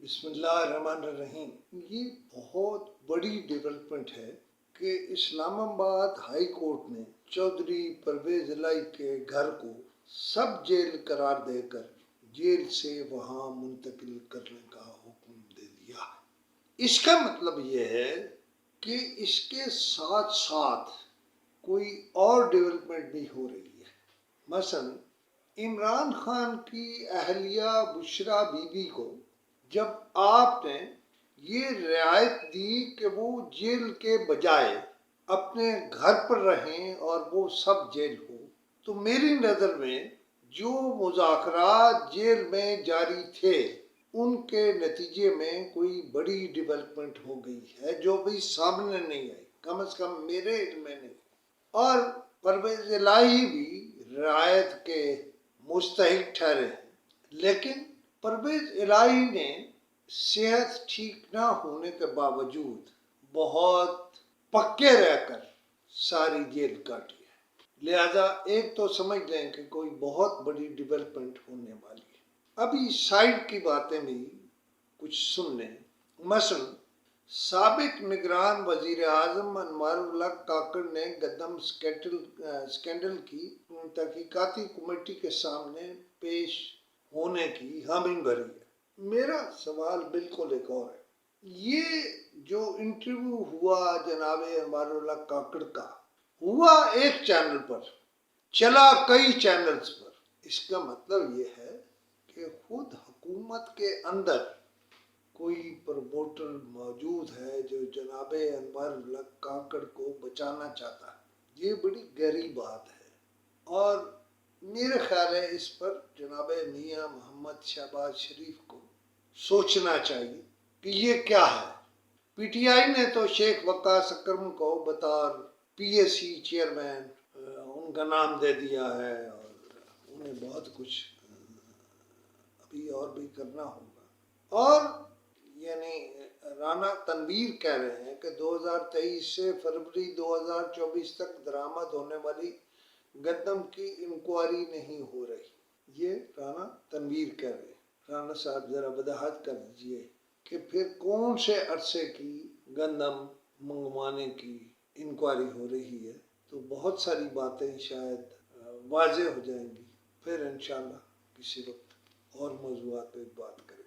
بسم اللہ الرحمن الرحیم۔ یہ بہت بڑی ڈیولپمنٹ ہے کہ اسلام آباد ہائی کورٹ نے چودھری پرویز الہی کے گھر کو سب جیل قرار دے کر جیل سے وہاں منتقل کرنے کا حکم دے دیا۔ اس کا مطلب یہ ہے کہ اس کے ساتھ ساتھ کوئی اور ڈیولپمنٹ بھی ہو رہی ہے۔ مثلا عمران خان کی اہلیہ بشریٰ بی بی کو جب آپ نے یہ رعایت دی کہ وہ جیل کے بجائے اپنے گھر پر رہیں اور وہ سب جیل ہو، تو میری نظر میں جو مذاکرات جیل میں جاری تھے ان کے نتیجے میں کوئی بڑی ڈیولپمنٹ ہو گئی ہے جو بھی سامنے نہیں آئی، کم از کم میرے علم میں نہیں۔ اور پرویز الہی بھی رعایت کے مستحق ٹھہرے ہیں، لیکن پرویز الہی نے صحت ٹھیک نہ ہونے کے باوجود بہت پکے رہ کر ساری جیل کاٹی ہے۔ لہذا ایک تو سمجھ لیں کہ کوئی بہت بڑی ڈیولپمنٹ ہونے والی ہے۔ ابھی سائیڈ کی باتیں بھی کچھ سن لیں۔ مثلا سابق نگران وزیر اعظم انوار اللہ کاکڑ نے گندم اسکینڈل کی تحقیقاتی کمیٹی کے سامنے پیش ہونے کی حامی بھری ہے۔ میرا سوال بالکل ایک اور ہے۔ یہ جو انٹرویو ہوا جناب انوار اللہ کاکڑ کا، ہوا ایک چینل پر، چلا کئی چینلز پر، اس کا مطلب یہ ہے کہ خود حکومت کے اندر کوئی پروموٹر موجود ہے جو جناب انوار اللہ کاکڑ کو بچانا چاہتا ہے۔ یہ بڑی گہری بات ہے اور میرے خیال ہے اس پر جناب میاں محمد شہباز شریف کو سوچنا چاہیے کہ یہ کیا ہے۔ پی ٹی آئی نے تو شیخ وقاص اکرم کو بطور پی ایس سی چیئرمین ان کا نام دے دیا ہے اور انہیں بہت کچھ ابھی اور بھی کرنا ہوگا۔ اور یعنی رانا تنویر کہہ رہے ہیں کہ 2023 سے فروری 2024 تک درآمد ہونے والی گندم کی انکوائری نہیں ہو رہی۔ یہ رانا تنویر کہہ رہے ہیں۔ رانا صاحب ذرا وضاحت کر دیجئے کہ پھر کون سے عرصے کی گندم منگوانے کی انکوائری ہو رہی ہے، تو بہت ساری باتیں شاید واضح ہو جائیں گی۔ پھر انشاءاللہ کسی وقت اور موضوعات پہ بات کریں۔